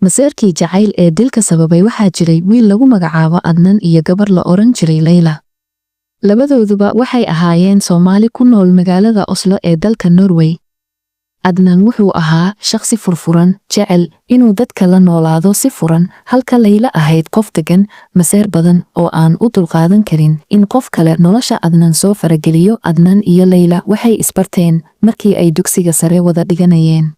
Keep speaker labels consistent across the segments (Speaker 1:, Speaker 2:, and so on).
Speaker 1: maseerkii jacayl ee dilka sababay waxaa jiray wiil lagu magacaabo Adnan iyo gabar la oran jiray Layla. Labadooduba waxay ahaayeen Soomaali ku nool magaalada Oslo ee dalka Norway. Adnan wuxuu ahaa shakhsi furfuran, jecel inuu dadka la noolaado si furan, halka Layla ahayd qof degan, maseer badan oo aan u dulqaadan karin in qof kale nolosha Adnan soo farageliyo. Adnan iyo Layla waxay isbarteen markii ay dugsiga sare wada dhiganayeen.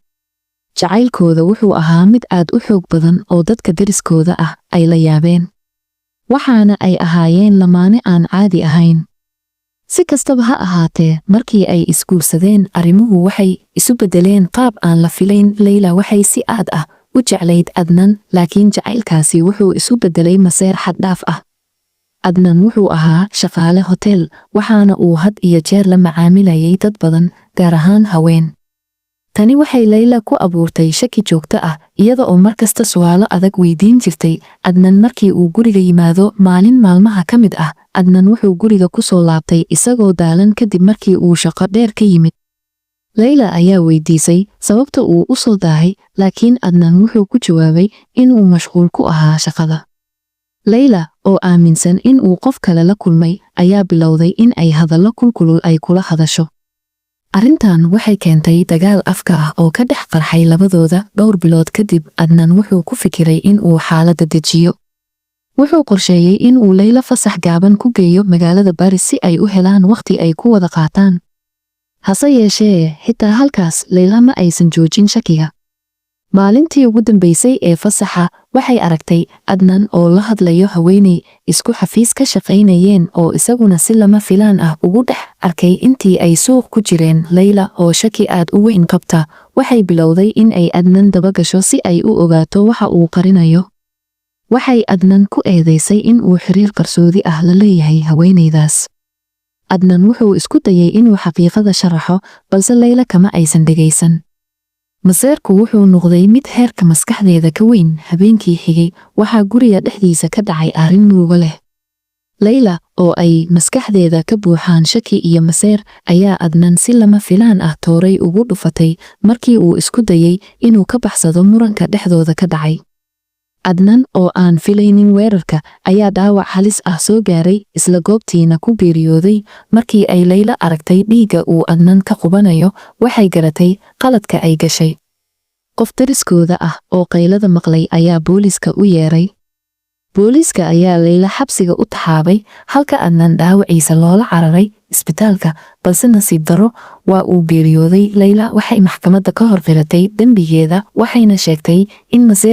Speaker 1: Jacaylkooda wuxuu ahaa mid aad u xoog badan oo dadka deriskooda ah ay la yaabeen. Waxaana ay ahaayeen lamaane aan caadi ahayn. Si kastaba ha ahaatee, markii ay isguursadeen, arrimuhu waxay isu beddeleen qaab aan la filayn. Layla waxay si aad ah u jeclayd Adnan, laakiin jacaylkaasi wuxuu isu beddelay maseer xad dhaaf ah. Adnan wuxuu ahaa shaqaale hotel, waxaana uu had iyo jeer la macaamilayay dad badan, gaar ahaan haween. Tani waxay Layla ku abuurtay shaki joogto ah, iyada oo markasta su'aalo adag weydiin jirtay Adnan markii uu guriga yimaado. Maalin maalmaha ka mid ah, Adnan wuxuu guriga ku soo laabtay isagoo daalan kadib markii uu shaqo dheer ka yimid. Layla ayaa weydiisay sababta uu u soo daahay, laakiin Adnan wuxuu ku jawaabay inuu mashquul ku ahaa shaqada. Layla, oo aaminsan in uu qof kale la kulmay, ayaa bilowday in ay hadallo kulkulul ay kula hadasho. Arrintan waxay keentay dagaal afka ah oo ka dhex qarxay labadooda. Dhowr bilood kadib, Adnan wuxuu ku fikiray in uu xaaladda dejiyo. Wuxuu qorsheeyay in uu Layla fasax gaaban ku geeyo magaalada Paris si ay u helaan waqti ay ku wada qaataan. Hase yeeshee, xitaa halkaas Layla ma aysan joojin shakiga. Maalintii ugu dambeysay ee fasaxa, waxay aragtay Adnan oo la hadlayo haweeney isku xafiis ka shaqaynayeen oo isaguna si lama filaan ah ugu dhex arkay intii ay suuq ku jireen. Layla oo shaki aad u weyn qabta, waxay bilowday in ay Adnan daba gasho si ay u ogaato waxa uu qarinayo. Waxay Adnan ku eedeysay in uu xiriir qarsoodi ah la leeyahay haweeneydaas. Adnan wuxuu isku dayay inuu xaqiiqada sharaxo, balse Layla kama aysan dhegaysan. Maseerku wuxuu noqday mid heerka maskaxdeeda ka weyn. Habeenkii xigay, waxaa guriga dhexdiisa ka dhacay arrin murugo leh. Layla, oo ay maskaxdeeda ka buuxaan shaki iyo maseer, ayaa Adnan si lama filaan ah tooray ugu dhufatay markii uu isku dayay inuu ka baxsado muranka dhexdooda ka dhacay. Adnan, oo aan filaynin weerarka, ayaa dhaawac halis ah soo gaaray, isla goobtiina ku geeriyooday. Markii ay Layla aragtay dhiigga uu Adnan ka qubanayo, waxay garatay qaladka ay gashay. Qof deriskooda ah oo qaylada maqlay ayaa booliiska u yeeray. Booliiska ayaa Layla xabsiga u taxaabay, halka Adnan dhaawaciisa loola cararay isbitaalka, balse nasiib darro waa uu geeriyooday. Layla waxay maxkamadda ka hor qiratay dembigeeda, waxayna sheegtay in